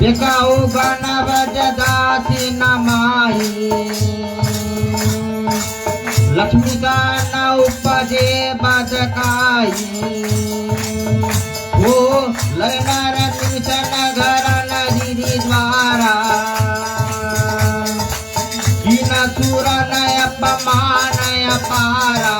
एकाऊ गण बजदासी नमाई लक्ष्मी का न उपजे बदकाई हो लयनर कृष्ण घर नदी द्वारा कीन सुर नय अपमान पारा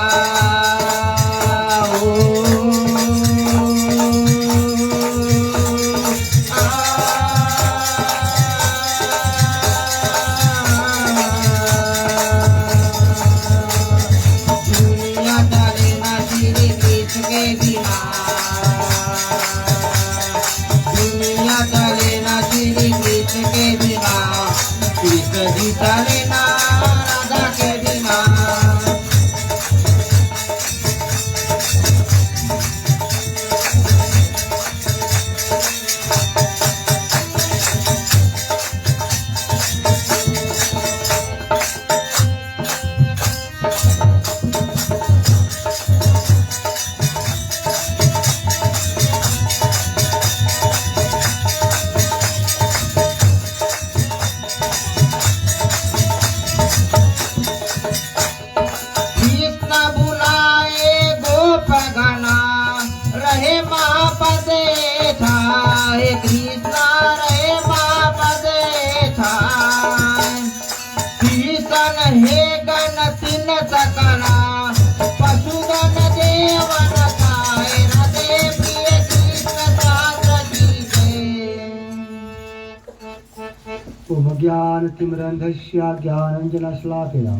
ज्ञानतिमिरन्धस्य ज्ञानाञ्जनशलाकया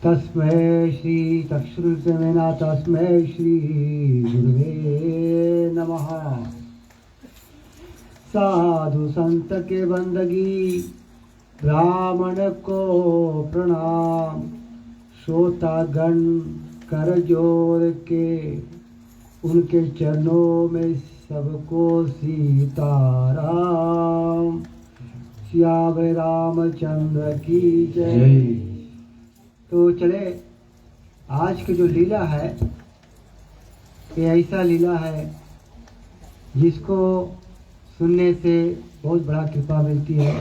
तस्मै श्री तत्सृजमेना तस्मै श्री गुरुवे नमः। साधु संत के बंदगी ब्राह्मण को प्रणाम, श्रोतागण कर जोर के उनके चरणों में सबको सीताराम। श्याम रामचंद्र की जय। तो चले आज की जो लीला है ये ऐसा लीला है जिसको सुनने से बहुत बड़ा कृपा मिलती है।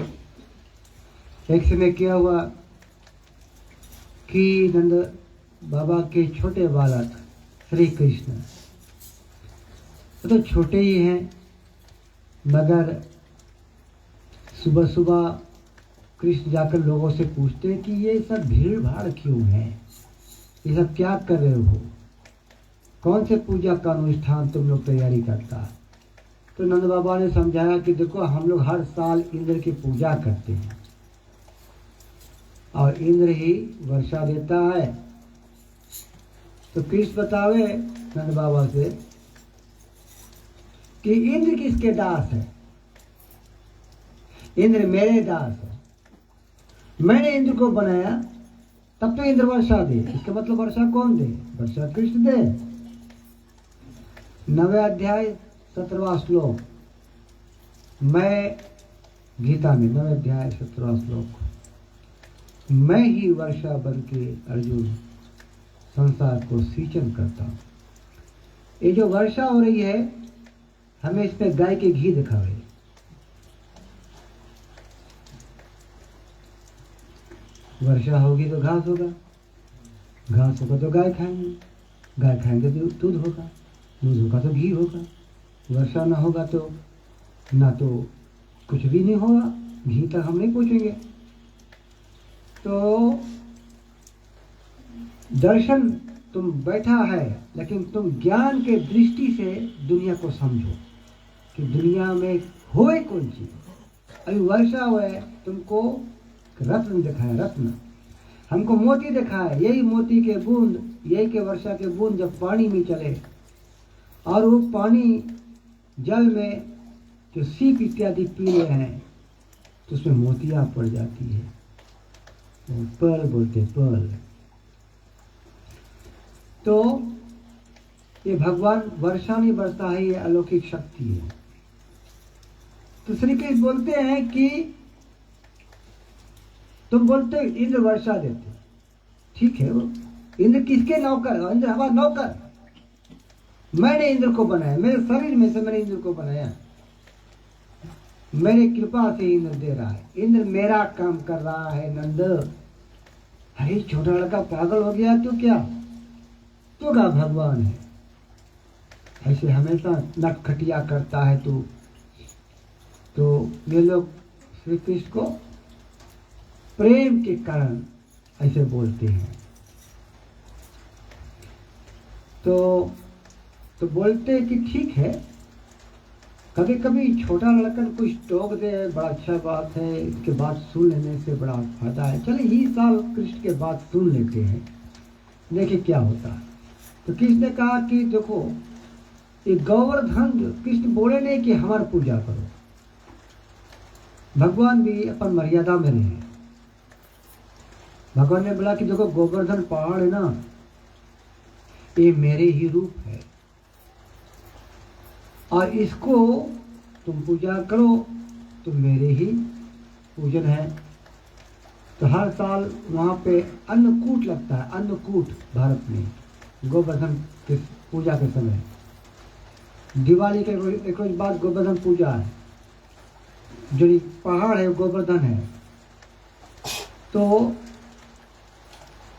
एक समय क्या हुआ कि नंद बाबा के छोटे बालक श्री कृष्ण तो छोटे ही हैं, मगर सुबह सुबह कृष्ण जाकर लोगों से पूछते हैं कि ये सब भीड़ भाड़ क्यों है, ये सब क्या कर रहे हो, कौन से पूजा का अनुष्ठान तुम लोग तैयारी करता है। तो नंद बाबा ने समझाया कि देखो हम लोग हर साल इंद्र की पूजा करते हैं और इंद्र ही वर्षा देता है। तो कृष्ण बतावे नंद बाबा से कि इंद्र किसके दास है। इंद्र मेरे दास है, मैंने इंद्र को बनाया तब तो इंद्र वर्षा दे। इसका मतलब वर्षा कौन दे, वर्षा कृष्ण दे। 9वें अध्याय 17वां श्लोक, मैं गीता में 9वें अध्याय 17वां श्लोक, मैं ही वर्षा बन के अर्जुन संसार को सिंचन करता हूँ। ये जो वर्षा हो रही है हमें इसमें गाय के घी दिखावे। वर्षा होगी तो घास होगा, घास होगा तो गाय खाएंगे, गाय खाएंगे तो दूध होगा, दूध होगा तो घी होगा। वर्षा ना होगा तो ना तो कुछ भी नहीं होगा, घी तक हम नहीं पूछेंगे। तो दर्शन तुम बैठा है लेकिन तुम ज्ञान के दृष्टि से दुनिया को समझो कि दुनिया में होए कौन चीज। अभी वर्षा हुए तुमको रत्न दिखाया, रत्न हमको मोती दिखाया, यही मोती के बूंद, यही के वर्षा के बूंद जब पानी में चले और वो पानी जल में जो सीप इत्यादि पी रहे हैं तो उसमें मोतियां पड़ जाती है, पर्ल बोलते पर्ल। तो ये भगवान वर्षा नहीं बरसता है, ये अलौकिक शक्ति है। तो श्री कृष्ण बोलते हैं कि तुम बोलते हो इंद्र वर्षा देते, ठीक है, वो इंद्र किसके नौकर, इंद्र हमारा नौकर। मैंने इंद्र को बनाया, मेरे शरीर में से मैंने इंद्र को बनाया। मेरे कृपा से इंद्र दे रहा है, इंद्र मेरा काम कर रहा है नंद। अरे छोटा लड़का पागल हो गया तू क्या? तू का भगवान है? ऐसे हमेशा नटखटिया करता है तू। तो ये लोग श्री कृष्ण को प्रेम के कारण ऐसे बोलते हैं। तो बोलते हैं कि ठीक है, कभी कभी छोटा लड़का कुछ टोक दे, बड़ा अच्छा बात है, इसके बात सुन लेने से बड़ा फायदा है। चले इस साल कृष्ण के बात सुन लेते हैं, देखिए क्या होता है। तो कृष्ण ने कहा कि देखो, ये गोवर्धन, कृष्ण बोले नहीं कि हमारी पूजा करो, भगवान भी अपन मर्यादा में रहे। भगवान ने बोला कि देखो गोवर्धन पहाड़ है ना, ये मेरे ही रूप है और इसको तुम पूजा करो तो मेरे ही पूजन है। तो हर साल वहाँ पे अन्नकूट लगता है, अन्नकूट भारत में गोवर्धन के पूजा के समय। दिवाली के एक रोज बाद गोवर्धन पूजा है, जो पहाड़ है गोवर्धन है। तो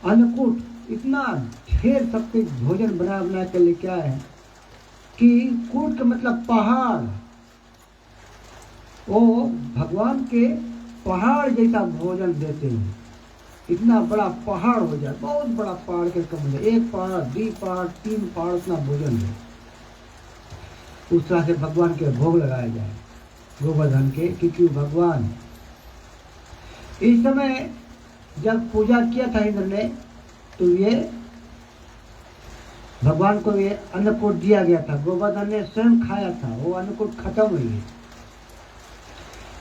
अन्नकूट इतना ढेर सबके भोजन बना के लेके आए हैं कि कूट का मतलब पहाड़, वो भगवान के पहाड़ जैसा भोजन देते हैं। इतना बड़ा पहाड़ हो जाए, बहुत बड़ा पहाड़ के कम है, 1 पहाड़ 2 पहाड़ 3 पहाड़ उतना भोजन है। उस तरह से भगवान के भोग लगाए जाए गोवर्धन के, क्योंकि भगवान है। इस समय जब पूजा किया था इंद्र ने, तो ये भगवान को ये अन्नकूट दिया गया था। गोवर्धन ने स्वयं खाया था, वो अन्नकूट खत्म हुई है।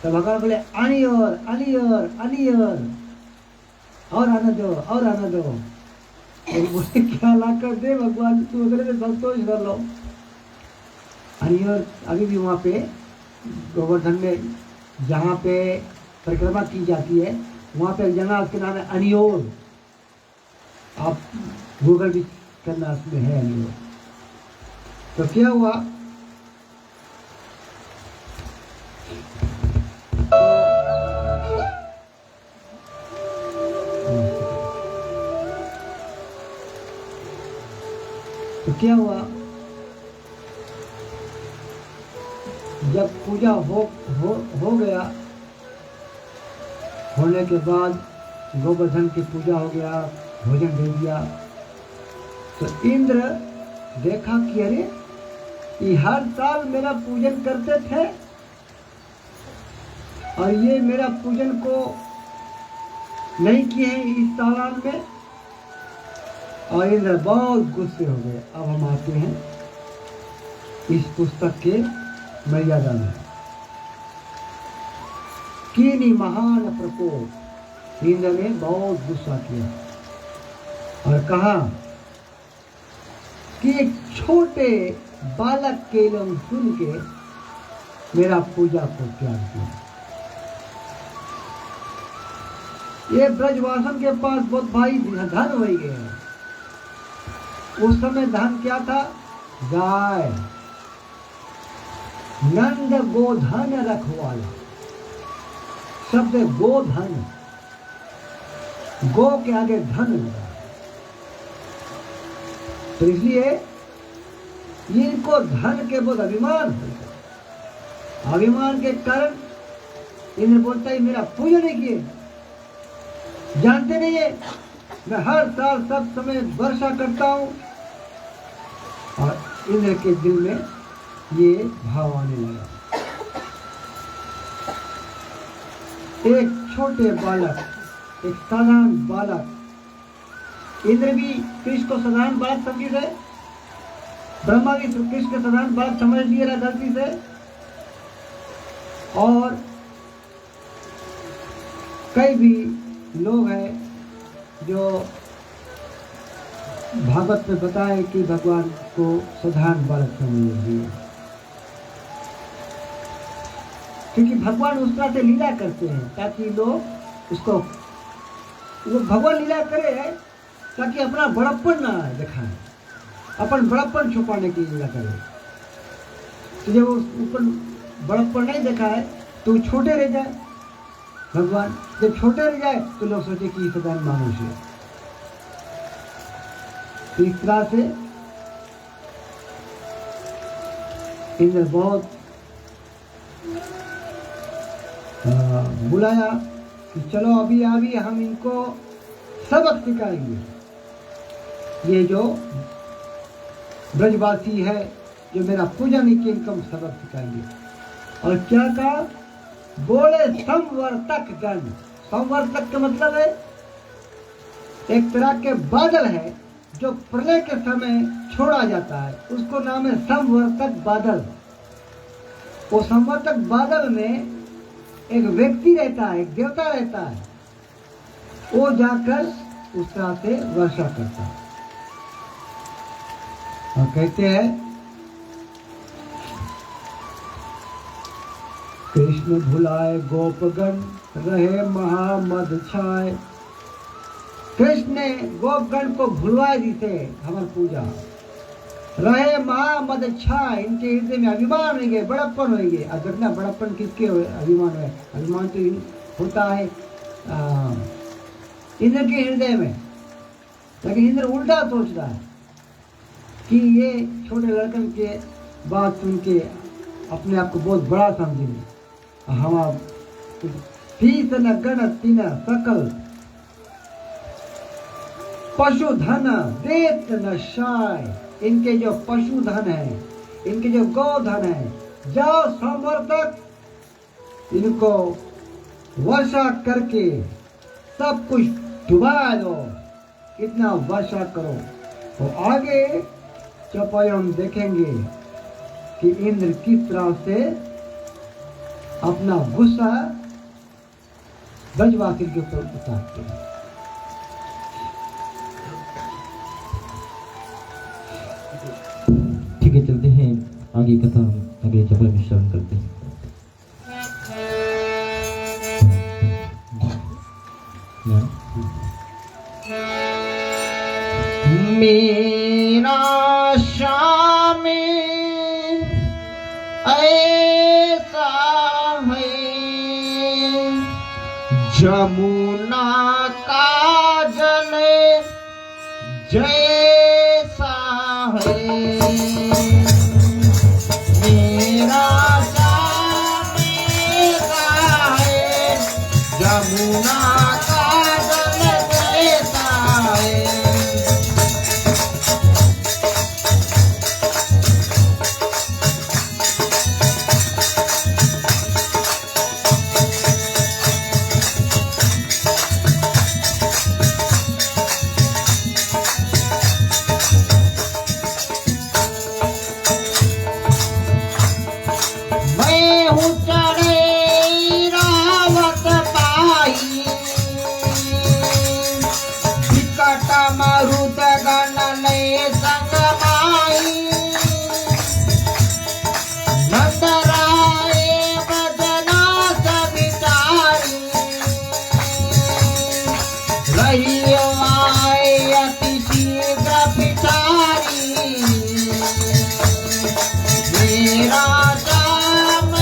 तो भगवान बोले अनियोर अनियोर अनियोर, और आने दो और आने दो। और बोले क्या ला कर दे भगवान, तू अगर से संतोष कर लो। अनियोर अभी भी वहाँ पे गोवर्धन में जहाँ पे परिक्रमा की जाती है, वहाँ पे एक जगह उसके नाम है अनियोर। आप गूगल भी करना, उसमें है अनियोर। तो क्या हुआ, जब पूजा हो गया, होने के बाद गोवर्धन की पूजा हो गया, भोजन दे दिया। तो इंद्र देखा कि अरे ये हर साल मेरा पूजन करते थे और ये मेरा पूजन को नहीं किए हैं इस साल में। और इंद्र बहुत गुस्से हो गए। अब हम आते हैं इस पुस्तक के मर्यादा में। कीनी महान प्रकोप, इंद्र ने बहुत गुस्सा किया और कहा कि एक छोटे बालक के लोग सुन के मेरा पूजा को त्याग किया। ये ब्रजवासन के पास बहुत भाई धन हो गए हैं। उस समय धन क्या था? गाय। नंद गोधन रखवाला, शब्द गोधन, गो के आगे धन लगा। तो इसलिए इनको धन के बहुत अभिमान है। अभिमान के कारण इन्हें बोलता है मेरा पूजन नहीं किए। जानते नहीं है मैं हर साल सब समय वर्षा करता हूं। और इंद्र के दिल में ये भाव आने लगा। एक छोटे बालक, एक साधारण बालक, इंद्र भी कृष्ण को साधारण बालक समझी से, ब्रह्मा भी कृष्ण को साधारण बालक समझ लिए रहा गलती से। और कई भी लोग हैं जो भागवत में बताए कि भगवान को साधारण बालक समझ लिए, क्योंकि भगवान उस तरह से लीला करते हैं ताकि लोग उसको, वो भगवान लीला करे ताकि अपना बड़प्पन ना दिखाए, अपन बड़प्पन छुपाने की लीला करे। तो जब वो ऊपर बड़प्पन नहीं दिखाए तो छोटे रह जाए। भगवान जब छोटे रह जाए तो लोग सोचे कि साधारण मानुष है। तो इस तरह से इंद्र बहुत बुलाया कि चलो अभी अभी हम इनको सबक सिखाएंगे। ये जो ब्रजवासी है जो मेरा पूजा नहीं किया इनको हम सबक सिखाएंगे। और क्या कहा? बोले संवर्तक गण। संवर्तक का मतलब है एक तरह के बादल है जो प्रलय के समय छोड़ा जाता है, उसको नाम है संवर्तक बादल। वो संवर्तक बादल में एक व्यक्ति रहता है, एक देवता रहता है, वो जाकर उस तरह से वर्षा करता है। और कहते हैं कृष्ण भुलाए गोपगण रहे महामद छाए। कृष्ण ने गोपगण को भुलवाए जिसे हमारी पूजा रहे महामद छाए। इनके हृदय में अभिमान हो गए, बड़प्पन हो गए। अब देखना बड़प्पन किसके अभिमान है? अभिमान तो होता है इंद्र के हृदय में। लेकिन इंद्र उल्टा सोचता है कि ये छोटे लड़कन के बात सुन के अपने आप को बहुत बड़ा समझेंगे। हम तीस न गण तीन सकल पशुधन देत न शाय। इनके जो पशुधन है, इनके जो गोधन है, जाओ संवर्तक इनको वर्षा करके सब कुछ डुबा दो। इतना वर्षा करो। तो आगे चौपाई हम देखेंगे कि इंद्र किस तरह से अपना गुस्सा ब्रजवासी के ऊपर उतारते हैं। ठीक है, चलते हैं आगे कथा हम अगले चौपाई में श्रवण करते हैं। मेरा श्याम ऐसा है जमुना का जल जैसा है। मेरा श्याम ऐसा है जमुना का जल जैसा है। मेरा श्याम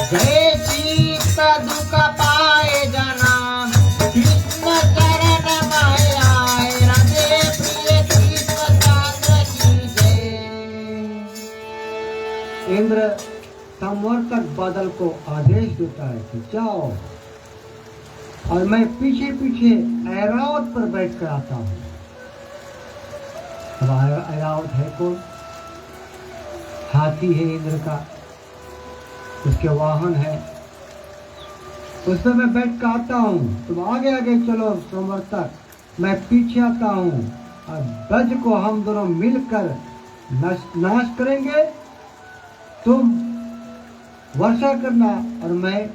जय शीत दुख पाए जना कृष्ण चरण माय आए राधे प्रिय कृष्ण चंद्र की जय। इंद्र संवर्तक बादल को आदेश देता है कि जाओ, और मैं पीछे पीछे ऐरावत पर बैठ कर आता हूँ। अब ऐरावत है कौन? हाथी है इंद्र का, उसके वाहन है, उस पर मैं बैठ कर आता हूँ। तुम आगे आगे चलो संवर्तक, मैं पीछे आता हूँ, और ब्रज को हम दोनों मिलकर नाश करेंगे। तुम वर्षा करना और मैं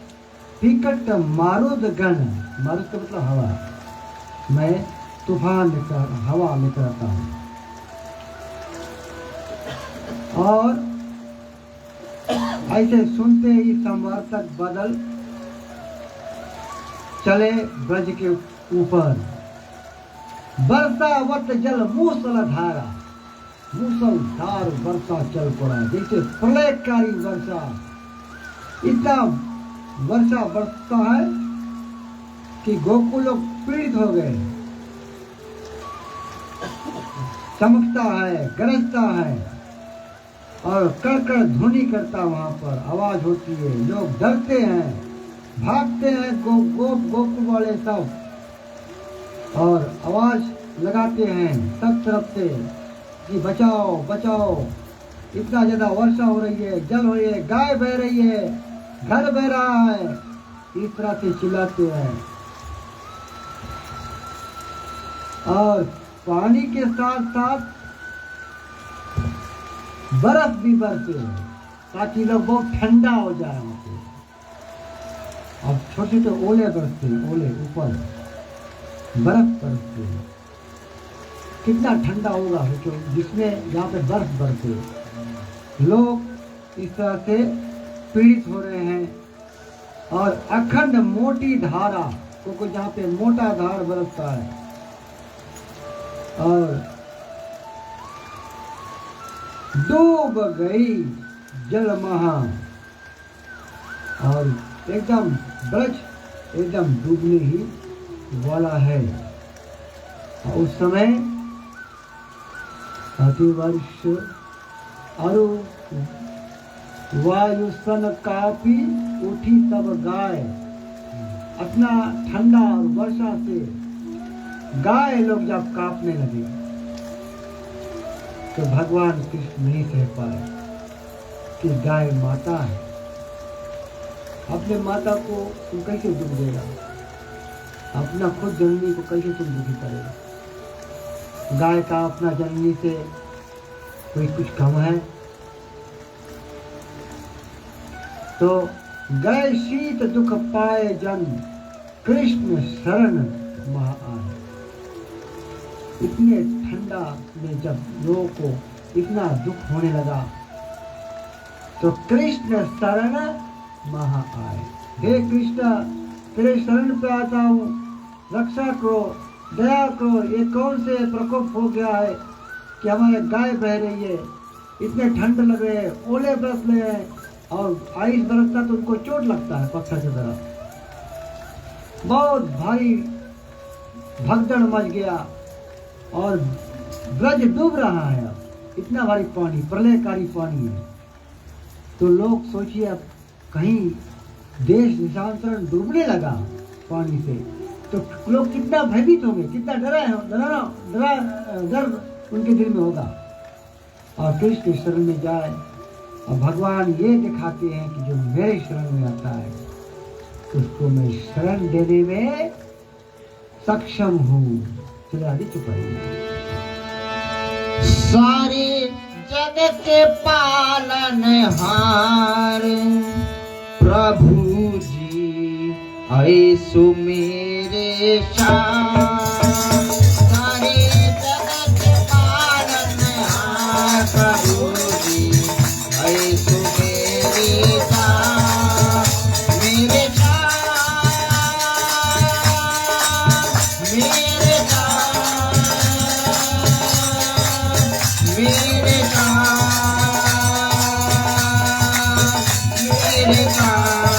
विकट मारुद गण, मारुद का मतलब हवा, मैं तूफान लेकर हवा लेकर आता हूँ। और ऐसे सुनते ही संवर्तक बादल चले ब्रज के ऊपर। वर्षावत जल मूसलधारा, मूसलधार वर्षा चल पड़ा, जैसे प्रलयकारी वर्षा। इतना वर्षा बरसता है कि गोकुल लोग पीड़ित हो गए। चमकता है, गरजता है, और कड़कड़ ध्वनि करता, वहां पर आवाज होती है। लोग डरते हैं, भागते हैं, गोकुल वाले सब, और आवाज लगाते हैं सब तरफ से कि बचाओ बचाओ, इतना ज्यादा वर्षा हो रही है, जल हो रही है, गाय बह रही है, घर बह रहा है, इस तरह से चिल्लाते हैं। और पानी के साथ साथ बर्फ भी बरसे ताकि लोग बहुत ठंडा हो जाए वहां पे। अब छोटे छोटे ओले बरसते हैं, ओले ऊपर बर्फ बरसते हैं। कितना ठंडा होगा सोचो, जिसमें जहाँ पे बर्फ बरसे। लोग इस तरह से पीड़ित हो रहे हैं। और अखंड मोटी धारा, क्योंकि जहाँ पे मोटा धार बरसता है, और डूब गई जल महा, और एकदम ब्रज एकदम डूबने ही वाला है। और उस समय अतिवर्ष अरु वायु सन कापी उठी तब गाय। अपना ठंडा और वर्षा से गाय लोग जब कांपने लगे तो भगवान कृष्ण नहीं सह पाए कि गाय माता है, अपने माता को तुम कैसे दुख देगा, अपना खुद जननी को कैसे तुम दुखी करेगा। गाय का अपना जननी से कोई कुछ कम है? तो गए शीत दुख पाए जन कृष्ण शरण महा आए। इतने ठंडा में जब लोगों को इतना दुख होने लगा तो कृष्ण शरण महा आए। हे कृष्ण, तेरे शरण पे आता हूँ, रक्षा करो, दया करो। ये कौन से प्रकोप हो गया है कि हमारे गाय बह रही है, इतने ठंड लग रहे हैं, ओले बरस रहे हैं, और आइस बरसता तो उनको चोट लगता है पत्थर की तरह। बहुत भारी भगदड़ मच गया और ब्रज डूब रहा है। अब इतना भारी पानी, प्रलयकारी पानी है। तो लोग सोचिए, अब कहीं देश देशांतरण डूबने लगा पानी से तो लोग कितना भयभीत होंगे, कितना डर उनके दिल में होगा। और कृष्ण के शरण में जाए और भगवान ये दिखाते हैं कि जो मेरे शरण में आता है उसको मैं शरण देने में सक्षम हूँ। चलिए आगे चुपाइए। सारे जगत के पालनहार प्रभु जी ऐसो मेरे शान। सारे जगत के पालनहार प्रभु जी ऐसो मेरे शान। मेरे शान, मेरे शान, मेरे शान, मेरे शान।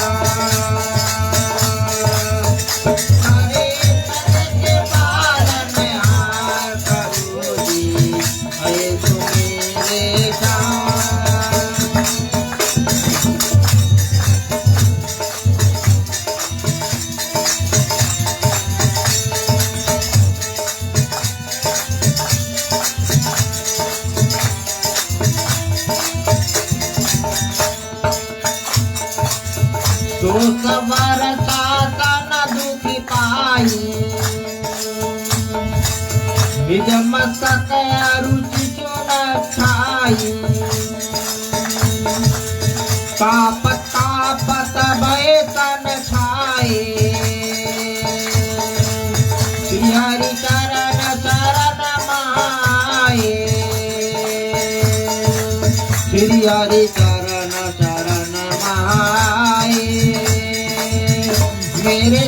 तो सबर साता न दुखी पाई निज मस्तक रुचि चुन खाई तापत तापत भय तन खाए श्री हरि चरण शरण माए श्री हरि चरण शरण माए मेरे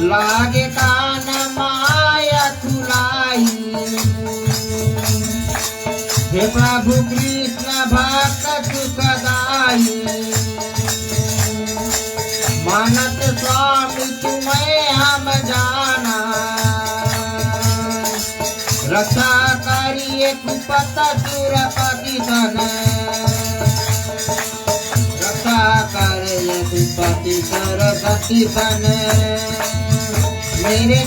लागे कान माया तुलाई हे प्रभु कृष्ण भक्त सुखदाई मानत स्वामी तुम्हें हम जाना रक्षा करिए कुपत सुरपति धन रक्षा करिए कुपति सरस्वती धन मेरे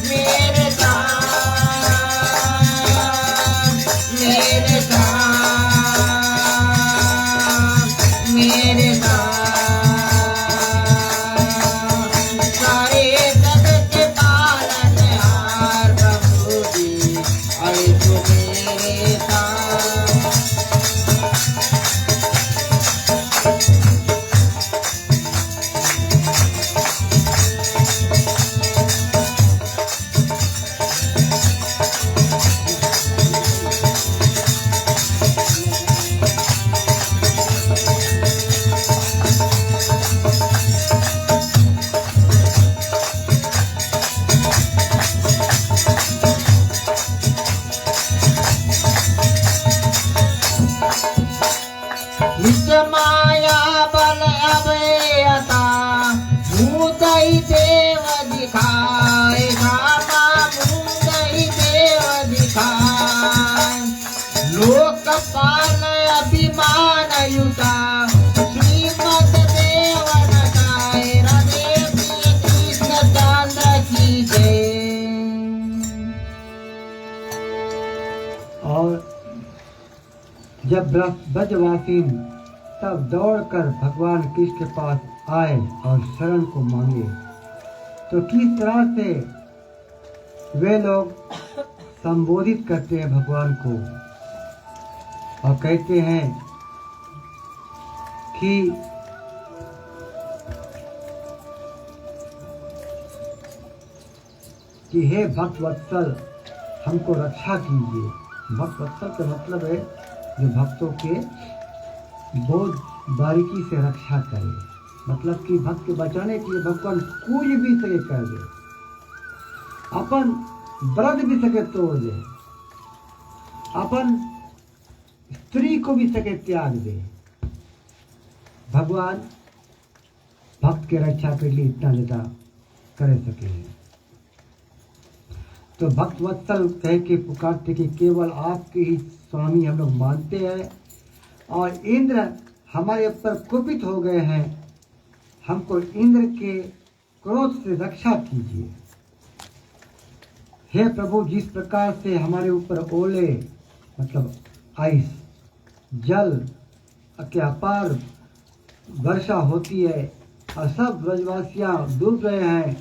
मेरे मेरे मेरे सारे जगत के पालनहार प्रभु जी आए तो मेरे माया बल अभयता मुदई देव दिखाए रामा मुदई देव दिखाए लोकपाल अभिमान युता श्रीमद देवन गाय राधे कृष्ण चंद्र की जय। और जब ब्रजवासी तब दौड़कर भगवान कृष्ण के पास आए और शरण को मांगे तो किस तरह से वे लोग संबोधित करते हैं भगवान को और कहते हैं कि हे भक्त वत्सल हमको रक्षा कीजिए। भक्त वत्सल का मतलब है जो भक्तों के बहुत बारीकी से रक्षा करे, मतलब कि भक्त के बचाने के लिए भगवान कुछ भी सके कर दे, अपन व्रत भी सके तोड़ दे, अपन स्त्री को भी सके त्याग दे। भगवान भक्त के रक्षा के लिए इतना ज्यादा कर सके। तो भक्त वत्सल कह के पुकारते कि केवल आपके ही स्वामी हम लोग मानते हैं और इंद्र हमारे ऊपर कुपित हो गए हैं, हमको इंद्र के क्रोध से रक्षा कीजिए। हे प्रभु, जिस प्रकार से हमारे ऊपर ओले मतलब आइस जल के अपार वर्षा होती है और सब ब्रजवासियाँ डूब रहे हैं,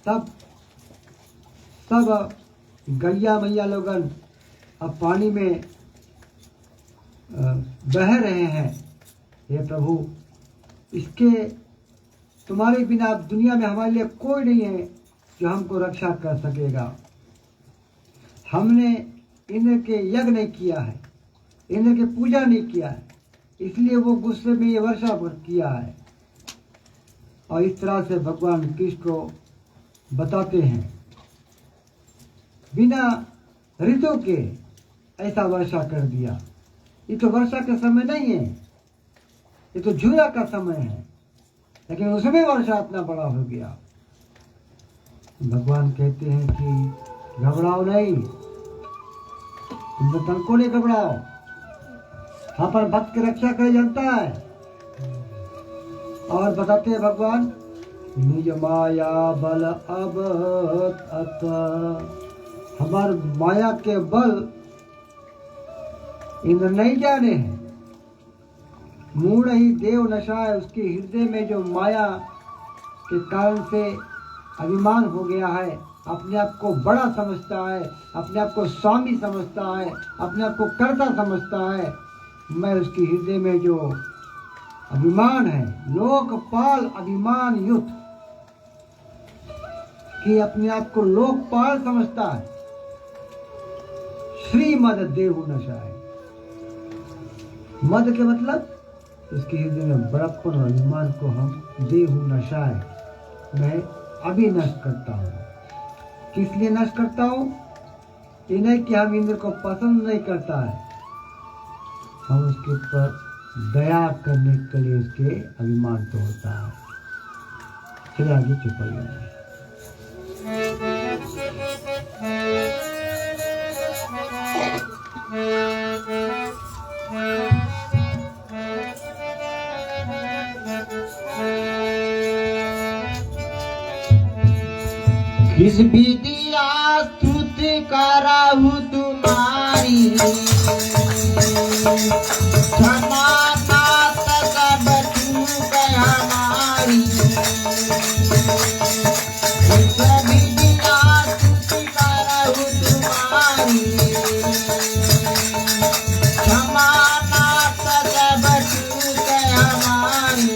सब गैया मैया लोगन अब पानी में बह रहे हैं। हे प्रभु, इसके तुम्हारे बिना दुनिया में हमारे लिए कोई नहीं है जो हमको रक्षा कर सकेगा। हमने इंद्र के यज्ञ नहीं किया है, इंद्र के पूजा नहीं किया है, इसलिए वो गुस्से में ये वर्षा किया है। और इस तरह से भगवान कृष्ण को बताते हैं, बिना ऋतु के ऐसा वर्षा कर दिया। ये तो वर्षा का समय नहीं है, ये तो जूरा का समय है, लेकिन उसमें वर्षा इतना बड़ा हो गया। भगवान कहते हैं कि घबराओ नहीं, तुम तो तनको नहीं घबराओ, हाँ पर भक्त की रक्षा करे जानता है। और बताते हैं भगवान, निज माया बल अब अत, हमार माया के बल इंद्र नहीं जाने हैं। मूढ़ ही देव नशा है, उसके हृदय में जो माया के कारण से अभिमान हो गया है, अपने आप को बड़ा समझता है, अपने आप को स्वामी समझता है, अपने आप को कर्ता समझता है। मैं उसके हृदय में जो अभिमान है, लोकपाल अभिमान युक्त, कि अपने आप को लोकपाल समझता है, श्रीमद देहु नशा है। मद के मतलब उसके हृदय में बड़प्पन और अभिमान को हम देहु नशा है, मैं अभी नष्ट करता हूँ। किस लिए नष्ट करता हूँ? ये नहीं कि हम इंद्र को पसंद नहीं करता है, हम उसके ऊपर दया करने के लिए उसके अभिमान तो होता है। चलिए आगे चुपाइए। किस विधिया स्तुति कराहु तुम्हारी, क्षमा नाथ सब चूक हमारी। किस विधिया स्तुति कराहु तुम्हारी, क्षमा नाथ सब चूक हमारी।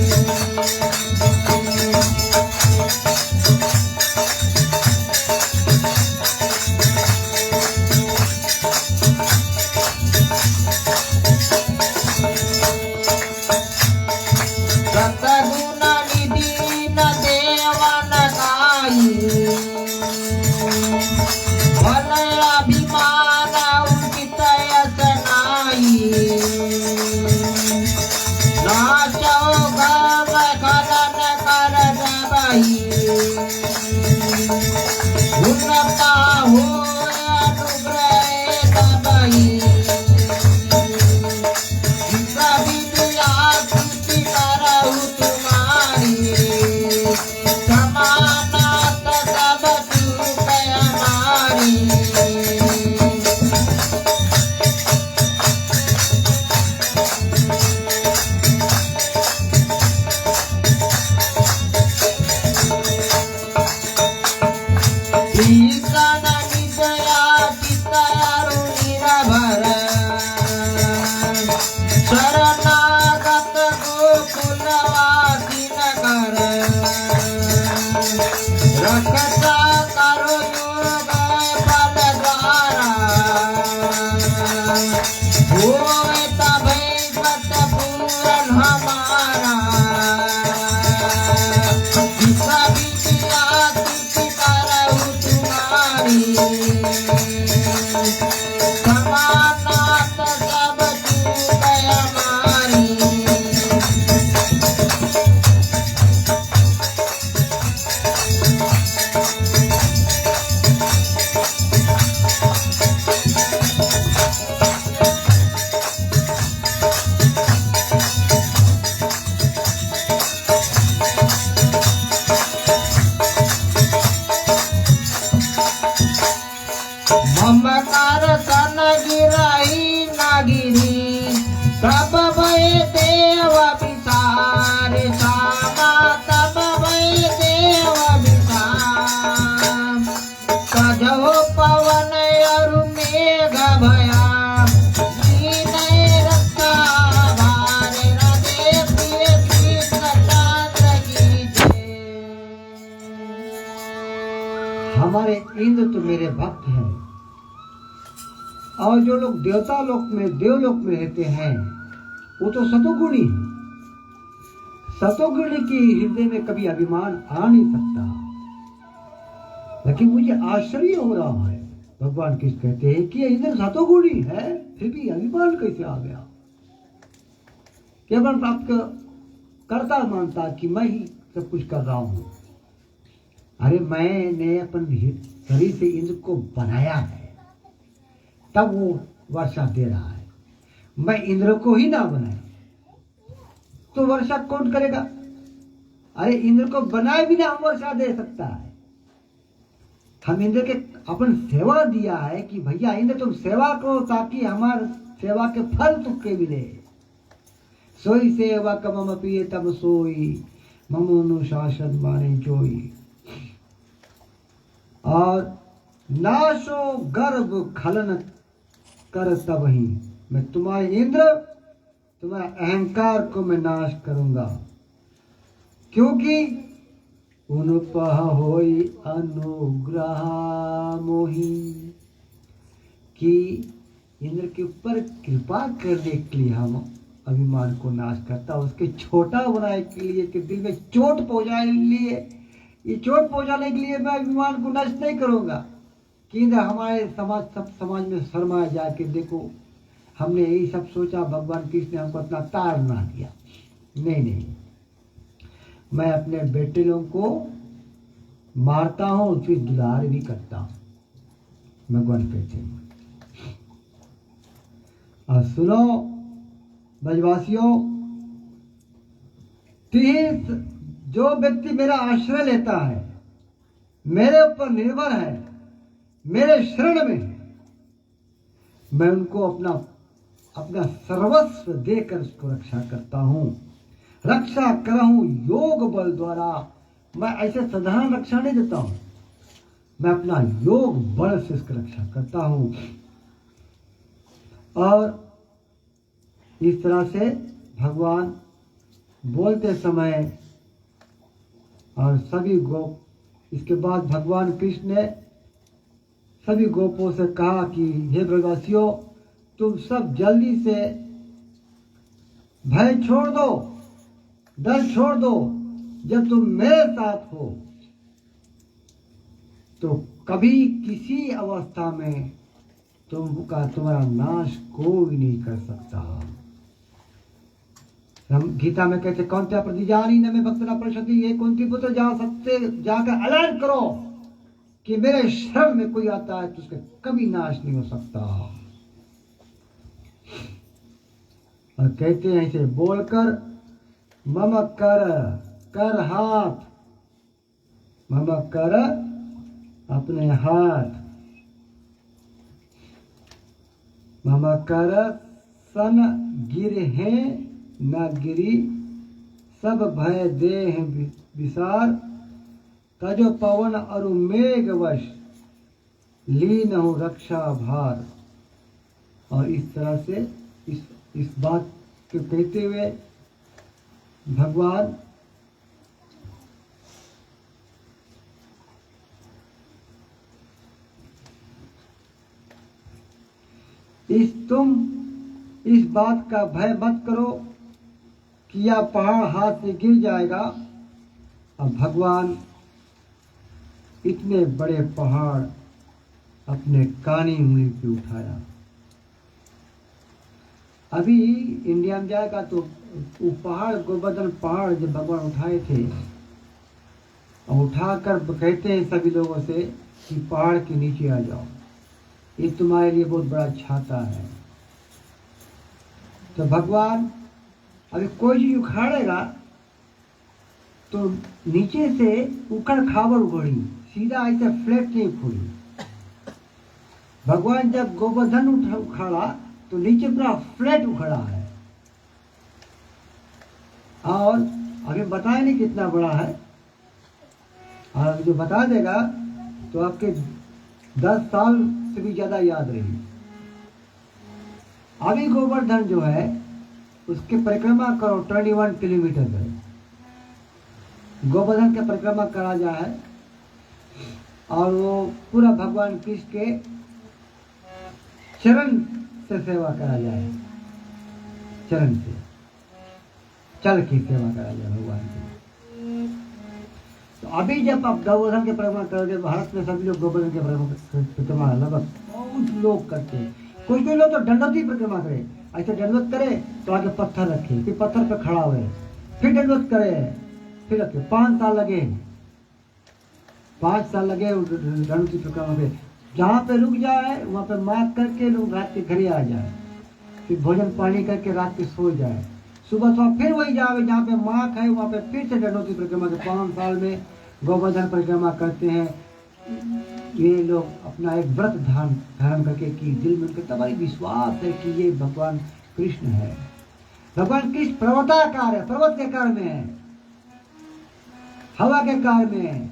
ममकार सन गिराई नागिनी, तब भय देव विसार सामा, तब भय देव विसार। कजहो पवन अरु मेघ भया, नीनय रक्षा भार हृदय प्रिय कृष्ण चंद्र की जय। हमारे इंद्र तो मेरे भक्त हैं, और जो लोग देवता लोक में देवलोक में रहते हैं वो तो सतोगुणी हैं। सतोगुणी की हृदय में कभी अभिमान आ नहीं सकता। लेकिन मुझे आश्चर्य हो रहा है, भगवान कृष्ण कहते हैं कि इंद्र सतोगुणी है फिर भी अभिमान कैसे आ गया। केवल प्राप्त करता मानता कि मैं ही सब कुछ कर रहा हूं। अरे मैंने अपन शरीर से इंद्र को बनाया है, तब वो वर्षा दे रहा है। मैं इंद्र को ही ना बनाया तो वर्षा कौन करेगा? अरे इंद्र को बनाए बिना हम वर्षा दे सकता है। हम इंद्र के अपन सेवा दिया है कि भैया इंद्र तुम सेवा करो ताकि हमारे सेवा के फल तुमके मिले। सोई सेवा कमम पिए तब सोई मम अनुशासन माने जोई। और नाशो गर्भ खलन कर तब ही मैं तुम्हारे इंद्र तुम्हारे अहंकार को मैं नाश करूंगा, क्योंकि उनपह होई अनुग्रह मोही। कि इंद्र के ऊपर कृपा करने के लिए हम अभिमान को नाश करता, उसके छोटा बनाने के लिए, कि दिल में चोट पहुंचाने के लिए, ये चोट पहुंचाने के लिए मैं अभिमान को नष्ट नहीं करूंगा कि इंद्र हमारे समाज में शर्मा जाके देखो हमने यही सब सोचा, भगवान कृष्ण ने हमको इतना तार ना दिया। नहीं, मैं अपने बेटे लोगों को मारता हूं फिर दुलार भी करता हूं, भगवान कहते हैं। और सुनो ब्रजवासियों, जो व्यक्ति मेरा आश्रय लेता है, मेरे ऊपर निर्भर है, मेरे शरण में है, मैं उनको अपना सर्वस्व देकर उसको रक्षा करता हूं। रक्षा करहूं योग बल द्वारा। मैं ऐसे साधारण रक्षा नहीं देता हूं, मैं अपना योग बल से उसकी रक्षा करता हूं। और इस तरह से भगवान बोलते समय और सभी गोप, इसके बाद भगवान कृष्ण ने सभी गोपों से कहा कि हे ब्रजवासियों, तुम सब जल्दी से भय छोड़ दो, डर छोड़ दो। जब तुम मेरे साथ हो तो कभी किसी अवस्था में तुम्हारा नाश कोई नहीं कर सकता। हम गीता में कहते कौन्त्या प्रतिजानी न में भक्त न परिषति, ये कुंती पुत्र जाकर ऐलान करो कि मेरे शरण में कोई आता है तो उसका कभी नाश नहीं हो सकता। और कहते हैं इसे बोलकर मम कर हाथ, मम कर अपने हाथ, मम कर सन गिर है न गिरी, सब भय देह विसार, तजो पवन अरु मेघ वश, लीन हो रक्षा भार। और इस तरह से इस बात को कहते हुए भगवान तुम इस बात का भय मत करो कि यह पहाड़ हाथ से गिर जाएगा। अब भगवान इतने बड़े पहाड़ अपने कानी उंगली पे उठाया। अभी इंडिया में जाएगा तो वो पहाड़ गोवर्धन पहाड़ जब भगवान उठाए थे, और उठाकर कहते हैं सभी लोगों से कि पहाड़ के नीचे आ जाओ, ये तुम्हारे लिए बहुत बड़ा छाता है। तो भगवान अभी कोई चीज उखाड़ेगा तो नीचे से उखड़ खावर उखड़ी, सीधा ऐसे फ्लैट नहीं उखड़ी। भगवान जब गोवर्धन उखाड़ा तो नीचे पूरा फ्लैट उखड़ा है। और अभी बताया नहीं कितना बड़ा है, और जो बता देगा तो आपके 10 साल से भी ज्यादा याद रहेगी। अभी गोवर्धन जो है उसके परिक्रमा करो 21 किलोमीटर है। गोवर्धन का परिक्रमा करा जा है और वो पूरा भगवान कृष्ण के चरण से सेवा करा जाए, चरण से। चल की सेवा करा जाए भगवान की। तो अभी जब आप गोवर्धन के परिक्रमा करोगे, भारत में सभी लोग गोवर्धन के परिक्रमा लगभग बहुत लोग करते हैं। कोई कोई लोग तो दंडवत ही परिक्रमा करे, ऐसे दंडवत करे तो आगे पत्थर रखे, फिर पत्थर पे खड़ा हुए, फिर दंडवत करे, फिर रखे। 5 साल लगे, 5 साल लगे दंडवत की परिक्रमा पे। जहाँ पे रुक जाए वहाँ पे मार्क करके लोग रात के घरे आ जाए, फिर भोजन पानी करके रात के सो जाए, सुबह सुबह फिर वही जावे जहाँ पे मार्क है वहाँ पे फिर से दंडवत की परिक्रमा के 5 साल में गोवर्धन परिक्रमा करते हैं। ये लोग अपना एक व्रत धारण करके कि दिल में उनका तबाही विश्वास है कि ये भगवान कृष्ण है। भगवान कृष्ण पर्वताकार है, पर्वत के आकार में है, हवा के आकार में है,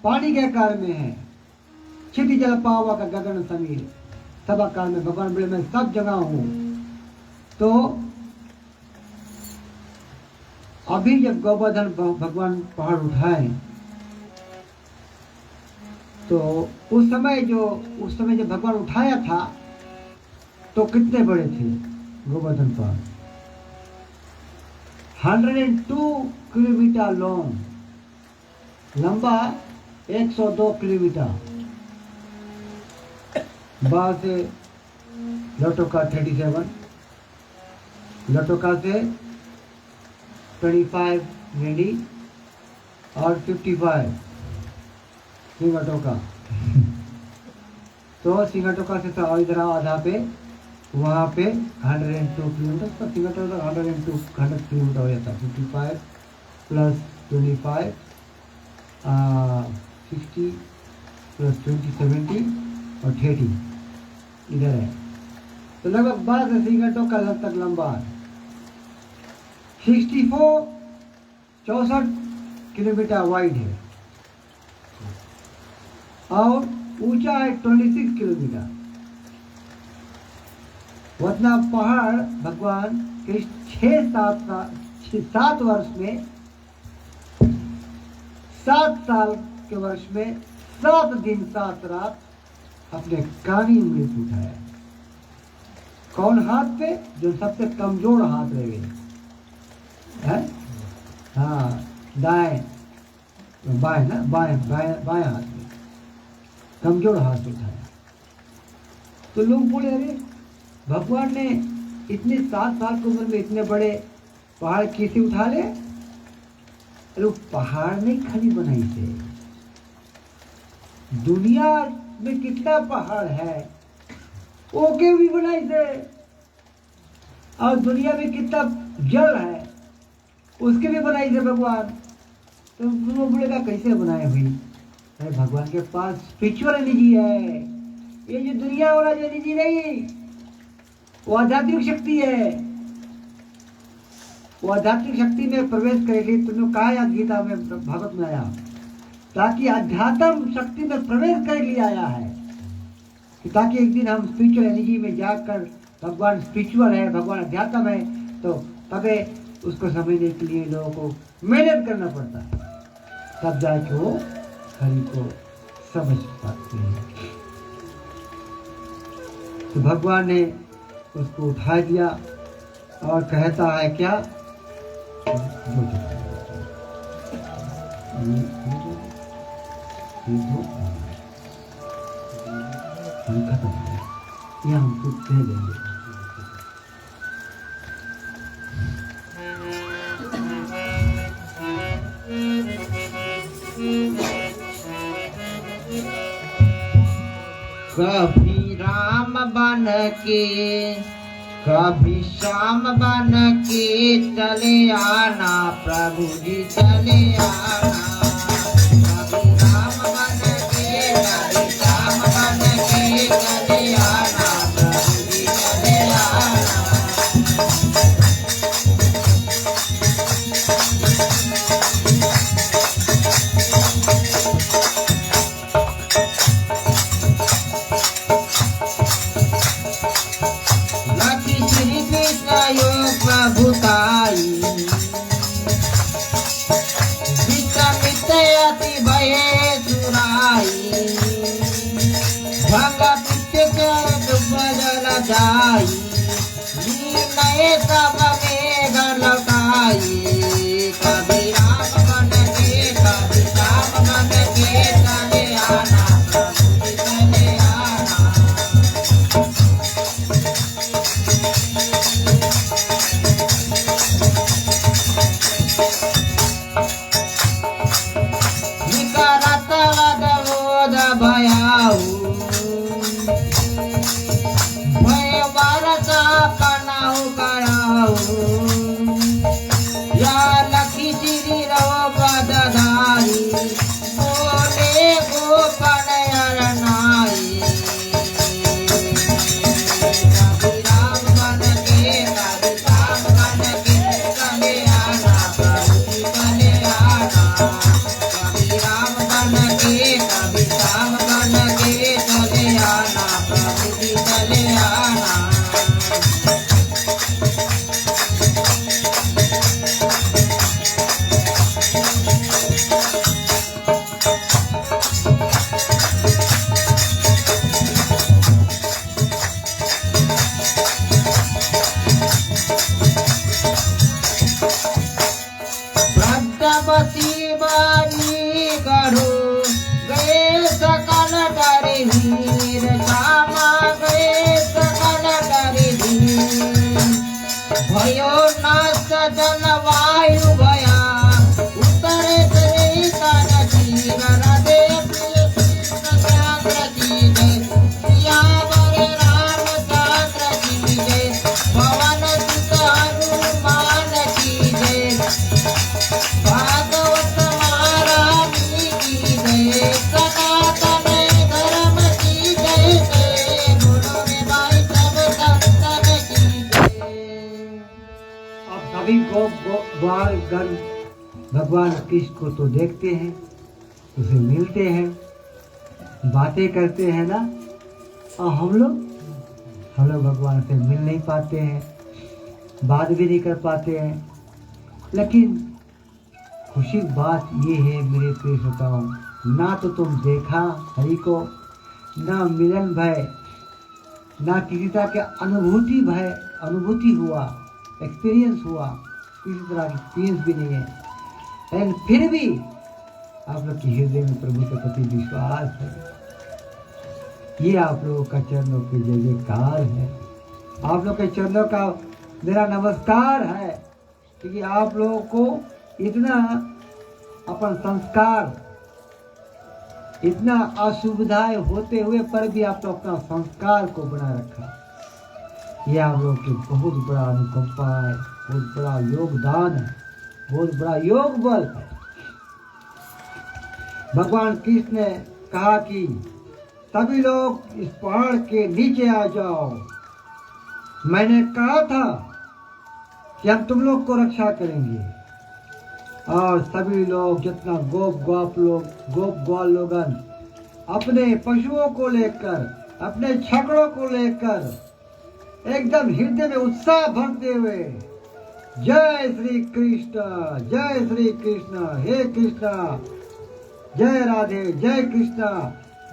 पानी के आकार में है, क्षिति जल पावा का गगन समीर, सब आकार में भगवान बोले मैं सब जगह हूं। तो अभी जब गोवर्धन भगवान पहाड़ उठाए तो उस समय जब भगवान उठाया था तो कितने बड़े थे गोवर्धन पहाड़? 102 किलोमीटर लॉन्ग, लंबा 102 किलोमीटर, बाहर से लटोका 37, लटोका से 25 रेडी और 55 सिंगटोका। तो सिंगटोका से तो इधर आधा पे, वहाँ पे 102 किलोमीटर, तो सिंगटोका 100 किलोमीटर हो जाता है। 55 प्लस 25 60 प्लस 20 70 और 30 इधर है। तो लगभग 12 सिंगटोका तक लंबा है। 64 किलोमीटर वाइड है और ऊंचा है 26 किलोमीटर। उतना पहाड़ भगवान कृष्ण 7 वर्ष में, 7 साल के वर्ष में 7 दिन 7 रात अपने कानी उंगली से उठाया। कौन हाथ पे? जो सबसे कमजोर हाथ रहे है, हाँ दाएं बाएं ना, बाएं हाथ में कमजोर हाथ उठाया। तो लोग बोले अरे भगवान ने इतने 7 साल की उम्र में इतने बड़े पहाड़ कैसे उठा ले? अरे वो पहाड़ नहीं खाली बनाई थे, दुनिया में कितना पहाड़ है ओके भी बनाई थे, और दुनिया में कितना जल है उसके भी बनाई थे भगवान। तो वो बोलेगा कैसे बनाए हुई? अरे भगवान के पास स्पिरिचुअल एनर्जी है, ये जो दुनिया वाला जो एनर्जी नहीं, वो आध्यात्मिक शक्ति है। वो आध्यात्मिक शक्ति में प्रवेश करेगी। तुमने कहा याद गीता में भागवत में आया, ताकि आध्यात्म शक्ति में प्रवेश कर लिया आया है कि ताकि एक दिन हम स्पिरिचुअल एनर्जी में जाकर, भगवान स्पिरिचुअल है, भगवान अध्यात्म है, तो तबे उसको समझने के लिए लोगों को मेहनत करना पड़ता है, तब जाके वो हरि को समझ पाते हैं। तो भगवान ने उसको उठा दिया और कहता है क्या? खत्म ये हम खुद कह देंगे। कभी राम बन के कभी श्याम बन के चले आना प्रभु जी चले आना। कभी राम बन के कभी श्याम बन के चले आना प्रभु जी चले आना। प्रभुताई विषमितयति भये सुराई भंग पित्ते बदल जाई नीलय सब में गलकाई। शिवाजी गढ़ो गए सकल डरे वीर श्यामा गए सकल डरे वीर भयो नाश जलवायु भया उत्तर से तन जीव हृदय प्रिय चंद्र की जय सियावर रामचंद्र की जय पवन सुत हनुमान की जय भागवत महारानी की जय सनातन धर्म की जय जय बोलो रे भाई सब संतन की जय। आप सभी ग्वाल गण भगवान कृष्ण को तो देखते हैं, उसे मिलते हैं, बातें करते हैं ना, और हम लोग भगवान से मिल नहीं पाते हैं, बात भी नहीं कर पाते हैं। लेकिन खुशी बात ये है मेरे प्रिय श्रोताओं, ना तो तुम देखा हरि को, ना मिलन भय, ना किसी तरह के अनुभूति हुआ, एक्सपीरियंस हुआ, किसी तरह की एक्सपीरियंस भी नहीं है। लेकिन फिर भी आप लोग के हृदय में प्रभु के प्रति विश्वास है। ये आप लोगों का चरणों के जय जयकार है, आप लोग के चरणों का मेरा नमस्कार है, क्योंकि आप लोगों को इतना अपन संस्कार, इतना असुविधाएं होते हुए पर भी आप लोग अपना संस्कार को बना रखा। ये आप लोगों की बहुत बड़ा अनुकंपा है, बहुत बड़ा योगदान है, बहुत बड़ा योग बल है। भगवान कृष्ण ने कहा कि सभी लोग इस पहाड़ के नीचे आ जाओ। मैंने कहा था कि हम तुम लोग को रक्षा करेंगे, और सभी लोग जितना गोप ग्वाल लोगन अपने पशुओं को लेकर, अपने छकड़ों को लेकर एकदम हृदय में उत्साह भरते हुए जय श्री कृष्ण, हे कृष्णा, जय राधे, जय कृष्णा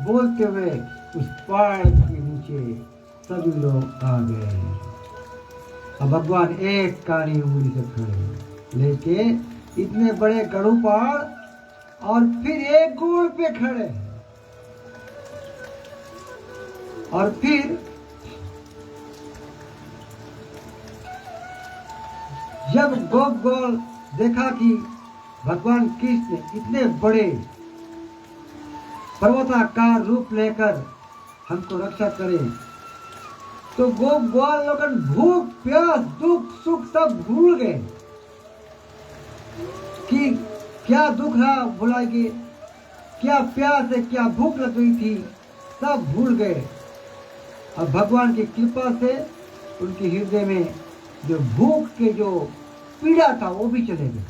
बोलते हुए उस पहाड़ के नीचे सभी लोग आ गए। अब भगवान एक कानी उंगली से खड़े लेके इतने बड़े गढ़ू पहाड़, और फिर एक गोड़ पे खड़े, और फिर जब गोप ग्वाल देखा कि भगवान कृष्ण इतने बड़े पर्वताकार रूप लेकर हमको रक्षा करें, तो गोप ग्वाल लोगन भूख प्यास दुख सुख सब भूल गए कि क्या दुख रहा भुलाएगी, क्या प्यास है, क्या भूख लग गई थी, सब भूल गए। अब भगवान की कृपा से उनके हृदय में जो भूख के जो पीड़ा था वो भी चले गए।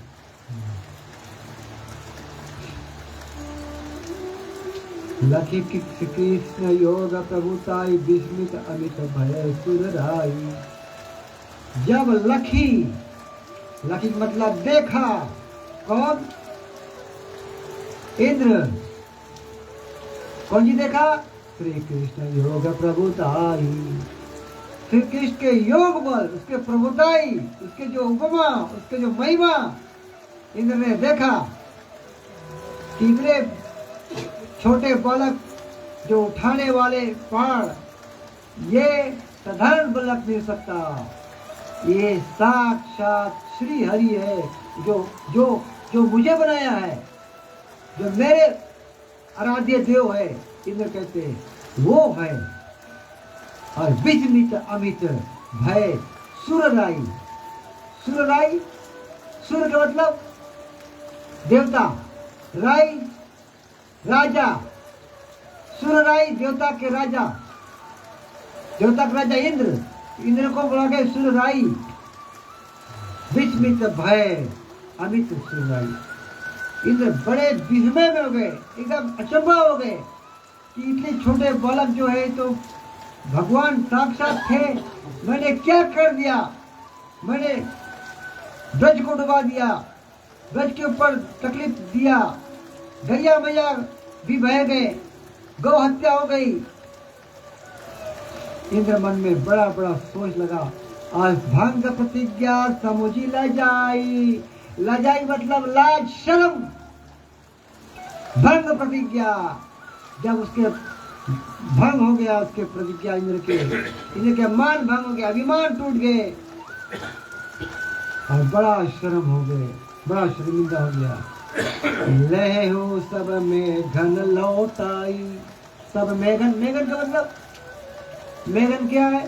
लखी कृष्ण योग प्रभुताई विस्मित अमित भय सुरराई। जब लखी मतलब देखा, कौन? इंद्र। कौन जी देखा? श्री कृष्ण योग प्रभुताई, श्री कृष्ण के योग बल, उसके प्रभुताई, उसके जो उपमा, उसके जो महिमा इंद्र ने देखा कि इतने छोटे बालक जो उठाने वाले पहाड़, ये साधारण बालक नहीं सकता, ये साक्षात श्री हरि है, जो मुझे बनाया है, जो मेरे आराध्य देव है। इंद्र कहते हैं वो है। और विस्मित अमित भय सुरराई। सुरराई, सुर का मतलब देवता, राई राजा, सुरराई देवता के राजा, देवता का राजा इंद्र, इंद्र को बोला गया सुरराई। विस्मित भय अमित सुरराई। इंद्र बड़े विस्मय में हो गए, एकदम अचंभा हो गए कि इतने छोटे बालक जो है तो भगवान साक्षात थे, मैंने क्या कर दिया? मैंने ब्रज को डुबा दिया, ब्रज के ऊपर तकलीफ दिया, गैया मैया भी बह गए, गौ हत्या हो गई। इंद्र मन में बड़ा बड़ा सोच लगा, आज भंग प्रतिज्ञा समुझी ल जाई, लजाई मतलब लाज शर्म, भंग प्रतिज्ञा। जब उसके भंग हो गया उसके प्रतिज्ञा, इंद्र के मान भंग हो गया, अभिमान टूट गए और बड़ा शर्म हो गए, बड़ा शर्मिंदा हो गया। लहे हो सब मेघन लौटाई, सब मेघन, मेघन का मतलब, मेघन क्या है?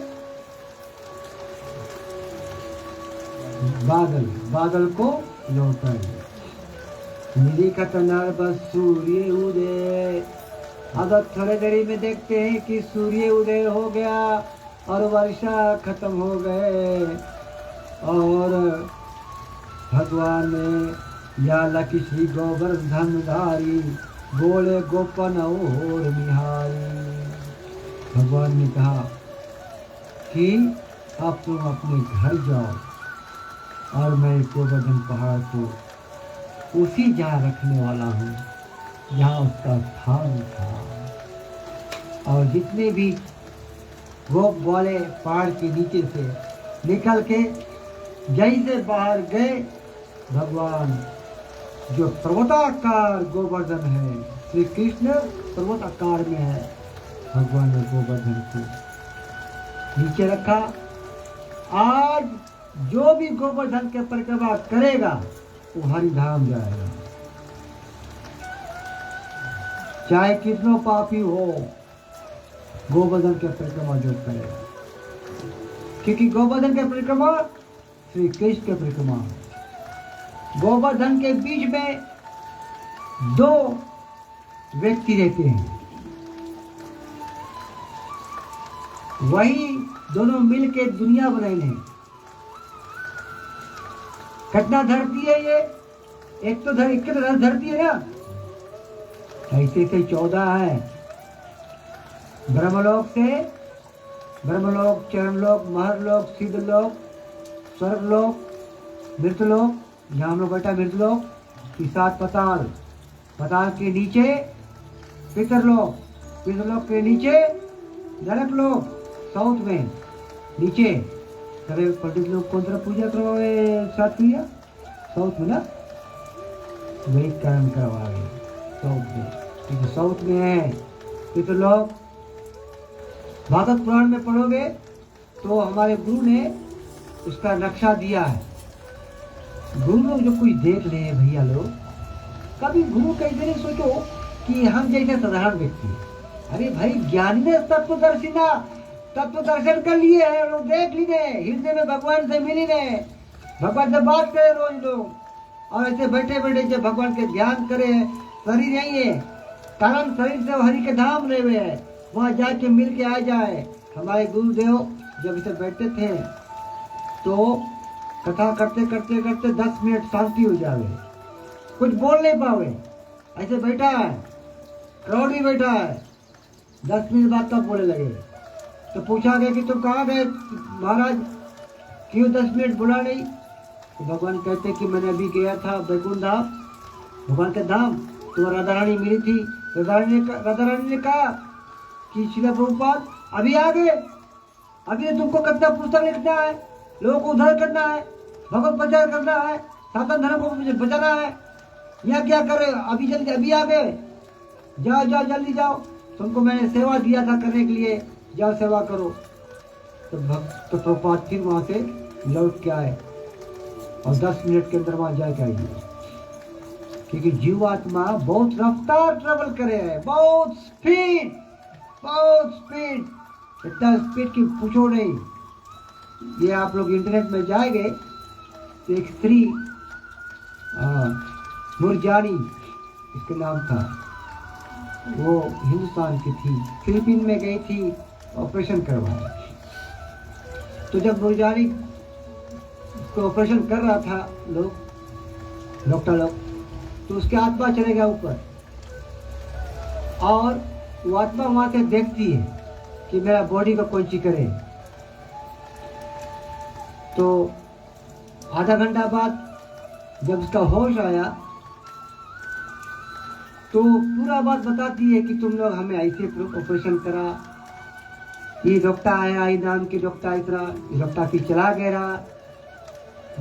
बादल, बादल को लौटाई। निरीखत नर बस सूर्य उदय। अब थोड़े देरी में देखते हैं कि सूर्य उदय हो गया और वर्षा खत्म हो गए और भगवान ने या लकी श्री गोवर्धन धारी बोले गोपन और निहारी। भगवान ने कहा कि अब तुम अपने घर जाओ और मैं गोवर्धन पहाड़ को उसी जहाँ रखने वाला हूँ जहाँ उसका स्थान था। और जितने भी गोप वाले पहाड़ के नीचे से निकल के जैसे बाहर गए, भगवान जो पर्वताकार गोवर्धन है, श्री कृष्ण पर्वताकार में है, भगवान ने गोवर्धन को नीचे रखा। आज जो भी गोवर्धन के परिक्रमा करेगा वो हरिधाम जाएगा, चाहे कितनो पापी हो, गोवर्धन के परिक्रमा जो करेगा। क्योंकि गोवर्धन के परिक्रमा श्री कृष्ण के परिक्रमा। गोवर्धन के बीच में दो व्यक्ति रहते हैं, वही दोनों मिल के दुनिया बनाई है। कितना धरती है ये? एक तो धरती है ना, ऐसे से 14 है। ब्रह्मलोक से, ब्रह्मलोक, चरमलोक, महरलोक, सिद्धलोक, स्वर्गलोक, मृतलोक, जहाँ हम लोग बैठा मृतलोक, की 7 पताल, पताल के नीचे पितरलोक, पितरलोक के नीचे नरकलोक, साउथ में नीचे। अरे पंडित लोग कौन तरफ पूजा करवाए? साथ पूजा साउथ में ना, वही कर्म करवाए साउथ में, क्योंकि साउथ में है पितरलोक। भागवत पुराण में पढ़ोगे तो हमारे गुरु ने उसका नक्शा दिया है। गुरु लोग जो कुछ देख ले भैया लोग, कभी गुरु कैसे नहीं सोचो कि हम जैसे साधारण व्यक्ति। अरे भाई ज्ञानी ने तत्व दर्शन कर लिए हैं, लोग देख लिए, हृदय में भगवान से मिली ने, भगवान से बात करे रोज लोग, और ऐसे बैठे बैठे जब भगवान के ध्यान करे, शरीर नहीं है कारण शरीर से हरि के धाम रहे हुए है, वहाँ जाके मिल के आ जाए। हमारे गुरुदेव जब इसे बैठते थे तो कथा करते करते करते 10 मिनट शांति हो जावे, कुछ बोल नहीं पावे, ऐसे बैठा है, क्राउड भी बैठा है, 10 मिनट बाद तब बोलने लगे। तो पूछा गया कि तुम कहाँ गए महाराज, क्यों 10 मिनट बोला नहीं? तो भगवान कहते कि मैंने अभी गया था बैकुंठ धाम, भगवान के धाम, तो राधा रानी मिली थी। राधा रानी ने कहा कि श्रील प्रभुपाद अभी आ गए, अभी तुमको कितना पुस्तक लिखना है, लोगों को उद्धार करना है, भगवत प्रचार करना है, सनातन धर्म को बचाना है, यहाँ क्या करे? अभी जल्दी, अभी आ गए, जाओ जाओ जल्दी जाओ, तुमको मैंने सेवा दिया था करने के लिए, जाओ सेवा करो। तो भक्त प्रभुपाद फिर वहाँ से लौट के आए और 10 मिनट के अंदर वहाँ जाके आइए, क्योंकि जीवात्मा बहुत रफ्तार ट्रेवल करे है, बहुत स्पीड, इतना स्पीड की पूछो नहीं। ये आप लोग इंटरनेट में जाएंगे तो एक स्त्री मुरजानी इसका नाम था, वो हिंदुस्तान की थी, फिलीपीन में गई थी ऑपरेशन करवाया। तो जब मुरजानी को ऑपरेशन कर रहा था लोग, डॉक्टर लोग, तो उसके आत्मा चले गया ऊपर, और वो आत्मा वहाँ से देखती है कि मेरा बॉडी को कौन सी करे। तो आधा घंटा बाद जब उसका होश आया तो पूरा बात बताती है कि तुम लोग हमें ऐसे ऑपरेशन करा, ये डॉक्टर आया, ये नाम के डॉक्टर इतना, डॉक्टर फिर चला गया,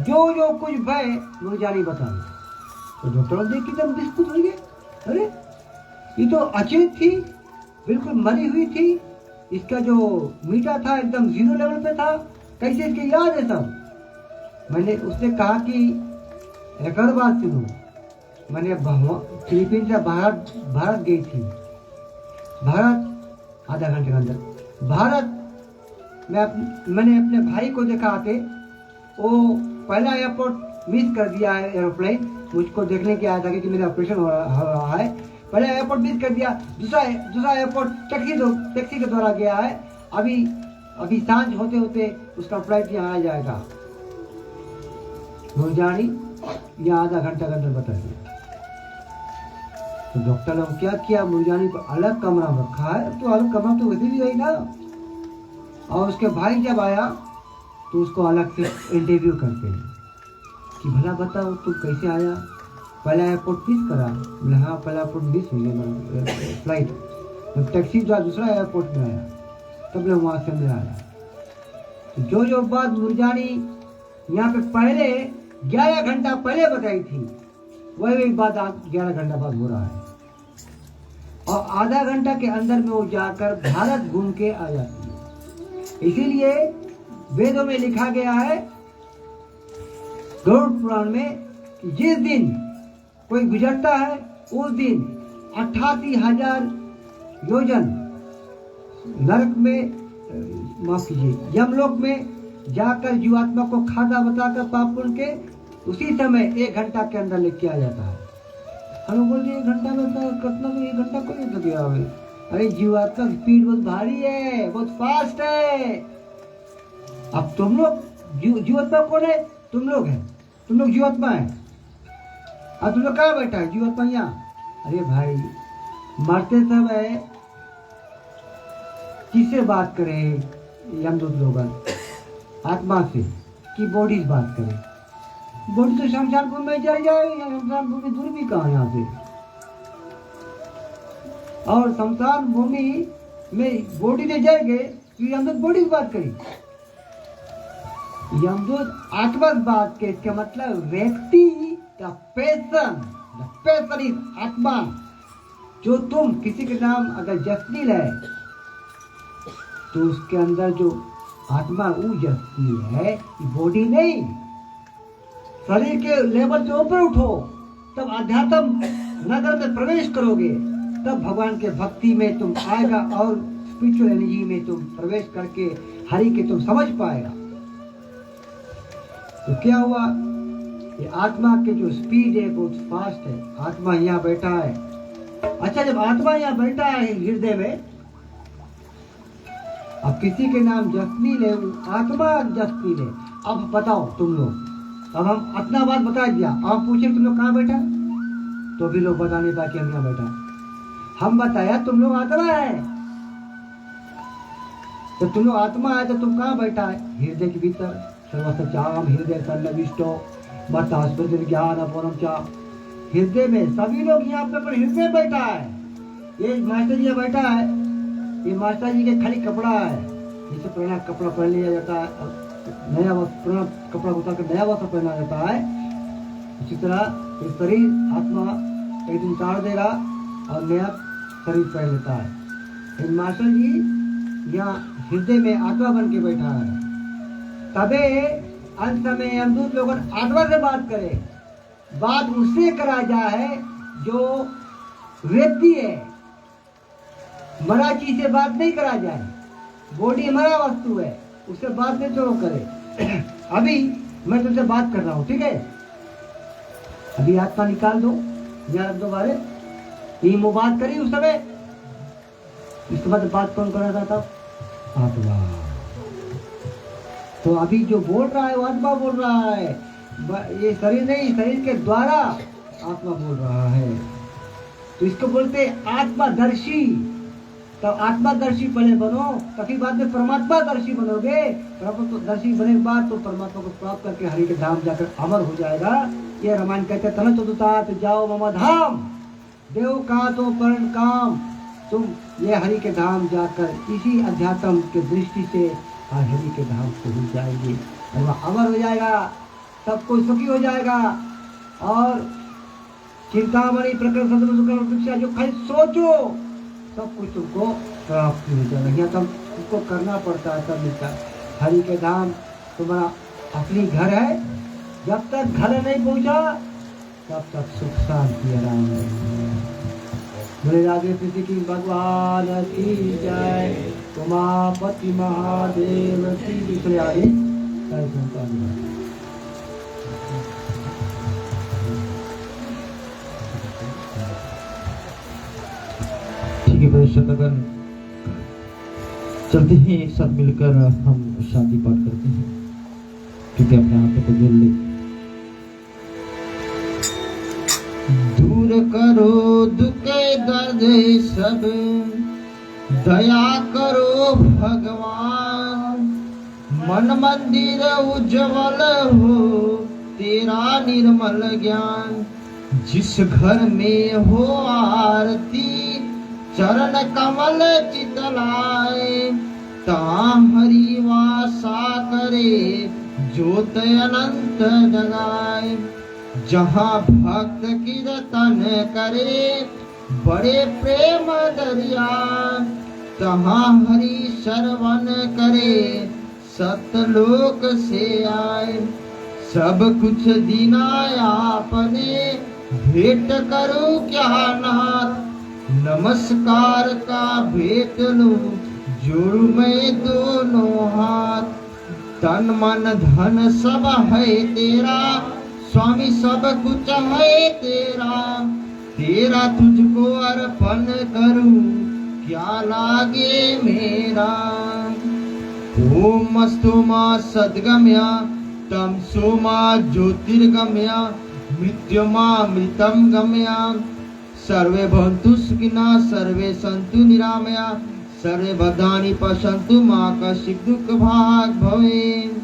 जो जो कुछ भय मुरझानी बताई। तो डॉक्टर देख के एकदम बिस्कुट हो गए, अरे ये तो अचेत थी, बिल्कुल मरी हुई थी, इसका जो मीठा था एकदम 0 लेवल पे था, कैसे इसके याद है सब। मैंने उसने कहा कि एक और बात सुनो, मैंने फिलीपीन से भारत गई थी, भारत आधा घंटे के अंदर भारत मैंने अपने भाई को देखा आके, वो पहला एयरपोर्ट मिस कर दिया है, एरोप्लेन मुझको देखने के आया था कि मेरा ऑपरेशन हो रहा है, पहला एयरपोर्ट मिस कर दिया, दूसरा एयरपोर्ट टैक्सी के द्वारा गया है, अभी सांझ होते होते उसका फ्लाइट यहाँ आ जाएगा। मुरझानी यह आधा घंटा के अंदर बता दिया। तो डॉक्टर ने क्या किया, मुरझानी को अलग कमरा में रखा है, तो अलग कमरा तो वैसे भी गई ना, और उसके भाई जब आया तो उसको अलग से इंटरव्यू करते हैं कि भला बताओ तुम कैसे आया, पहला एयरपोर्ट मिस करा, बोले हाँ पहला एयरपोर्ट मिस हो गया फ्लाइट, टैक्सी जो दूसरा एयरपोर्ट में आया तब मैं वहाँ से अंदर आया। तो जो बात मुरझानी यहाँ पे पहले 11 घंटा पहले बताई थी, वही बात 11 घंटा बाद हो रहा है, और आधा घंटा के अंदर में वो जाकर भारत घूम के आ जाती है। इसीलिए वेदों में लिखा गया है, गरुड़ पुराण में, कि जिस दिन कोई गुजरता है उस दिन 88,000 योजन नरक में, माफ कीजिए, यमलोक में जाकर जीवात्मा को खाता बताकर पाप पुण्य के उसी समय 1 घंटा के अंदर लेके आ जाता है। हम बोलते 1 घंटा में कितना, तो 1 घंटा को नहीं गया भाई, अरे जीवात्मा की स्पीड बहुत भारी है, बहुत फास्ट है। अब तुम लोग जीवात्मा कौन है, तुम लोग हैं, तुम लोग जीवात्मा है, अब तुम लोग कहाँ बैठा है जीवात्मा यहाँ। अरे भाई मरते समय किससे बात करें यमदूत लोग, आत्मा से कि बॉडी से बात करें, बॉडी तो शमशान भूमि में चल जाए, शमशान भूमि दूर भी कहाँ यहाँ से, और शमशान भूमि में बॉडी ले जाएंगे तो यमदूत बॉडी की बात करें, यमदूत आत्मा की बात के, इसका मतलब व्यक्ति का पैसन इज आत्मा। जो तुम किसी के नाम अगर जसनील है तो उसके अंदर जो आत्मा वो जसनील है, बॉडी नहीं। शरीर के लेवल से ऊपर उठो, तब अध्यात्म नगर में प्रवेश करोगे, तब भगवान के भक्ति में तुम आएगा और स्पिरिचुअल एनर्जी में तुम प्रवेश करके हरि के तुम समझ पाएगा। तो क्या हुआ, ये आत्मा के जो स्पीड है बहुत फास्ट है, आत्मा यहाँ बैठा है। अच्छा, जब आत्मा यहाँ बैठा है हृदय में, अब किसी के नाम जसनील है, आत्मा जसनील है। अब बताओ तुम लोग, अब हम अपना बात बता दिया, आप पूछे तुम लोग कहाँ बैठा, तो भी लोग बता नहीं पाए कि हम यहाँ बैठा। हम बताया तुम लोग आत्मा है, तो तुम लोग आत्मा है तो तुम कहाँ बैठा है, हृदय के भीतर। सर्वसचाम हृदय सन्निविष्टो मत्स्मृति ज्ञान अपरम चा, हृदय में सभी लोग यहाँ पे पर हृदय बैठा है। ये मास्टर जी बैठा है, ये मास्टर जी के खाली कपड़ा है, जिसे पुराना कपड़ा पहन लिया जाता है, नया पुराना कपड़ा उतार कर नया वस्त्र पहना जाता है, उसी तरह ये शरीर आत्मा एक दिन उतार देगा और नया शरीर पहन लेता है। मास्टर जी यहाँ हृदय में आत्मा बन के बैठा है, तबे अंत में यमदूत लोग आत्मा से बात करे। बात उससे करा जाए जो व्यक्ति है, मरा चीज से बात नहीं करा जाए, बॉडी मरा वस्तु है, उससे बात नहीं तो करे। अभी मैं तुमसे बात कर रहा हूँ, ठीक है, अभी आत्मा निकाल दो, यार दोबारा ये वो बात करी उस समय, इसके बाद बात कौन कर रहा था, आत्मा। तो अभी जो बोल रहा है वो आत्मा बोल रहा है, ये शरीर नहीं, शरीर के द्वारा आत्मा बोल रहा है। तो इसको बोलते आत्मादर्शी। तो आत्मादर्शी पहले बनो, तभी बाद में परमात्मा दर्शी बनोगे। परमात्मादर्शी बने के बाद तो परमात्मा को प्राप्त करके हरि के धाम जाकर अमर हो जाएगा। ये रामायण कहते तन तो जाओ मम धाम, देव का तो परण काम। तुम ये हरि के धाम जाकर इसी अध्यात्म के दृष्टि से हरि के धाम को हो जाएगी और वह अमर हो जाएगा। सब कुछ सुखी हो जाएगा। और चिंतामणि प्रकरण शिक्षा जो खाली सोचो सब कुछ तुमको प्राप्त हो जाएगा। यहाँ तब तुमको करना पड़ता है तब मिलता है। हरि के धाम तुम्हारा अपनी घर है, जब तक घर नहीं पहुंचा तब तक सुख शांति आराम नहीं। बोले राधे कृष्ण की भगवान की जय। उमापति महादेव की दूसरे आगे ठीक है परिषदगण, चलते हैं एक साथ मिलकर हम शांति पाठ करते हैं, क्योंकि अपने हाथों को जोड़ ले। दूर करो दुख दर्द सब, दया करो भगवान। मन मंदिर उज्जवल हो तेरा निर्मल ज्ञान। जिस घर में हो आरती चरण कमल चितलाए। तां हरि वासा करे ज्योत अनंत जगाए। जहाँ भक्त कीर्तन करे बड़े प्रेम दरिया। तहाँ हरि श्रवण करे सतलोक से आए। सब कुछ दीना आपने भेंट करूं क्या नाथ। नमस्कार का भेंट लूं जोड़ू मैं दोनों हाथ। तन मन धन सब है तेरा स्वामी, सब कुछ है तेरा। तेरा तुझको अर्पण करूं क्या लागे मेरा। ओम अस्तोमा सद्गम्या तम सोमा ज्योतिर्गम्या। मृत्युमा मृतम गम्या। सर्वे भवन्तु सुखिनः सर्वे सन्तु निरामया। सर्वे भद्राणि पश्यन्तु मा कश्चित् दुःख भाग् भवेत्।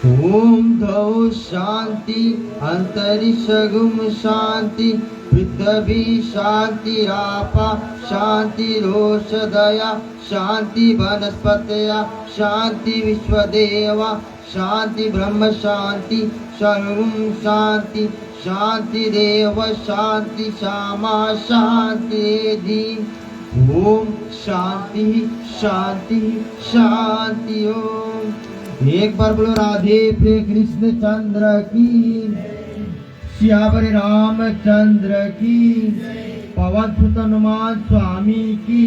ओम धौ शांति अंतरिक्षगुम शांति। पृथ्वी शांति रापा शांति रोषदया शांति वनस्पतया शांति विश्वदेवा शांति ब्रह्म शांति सर्वं शांति शांति देव शांति श्यामा शांति। ओम शांति शांति शांति। ओम एक बार बोलो राधे प्रिय कृष्ण चंद्र की, श्यावरी रामचंद्र की, पवन सुत हनुमान स्वामी की।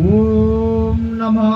ओम नमः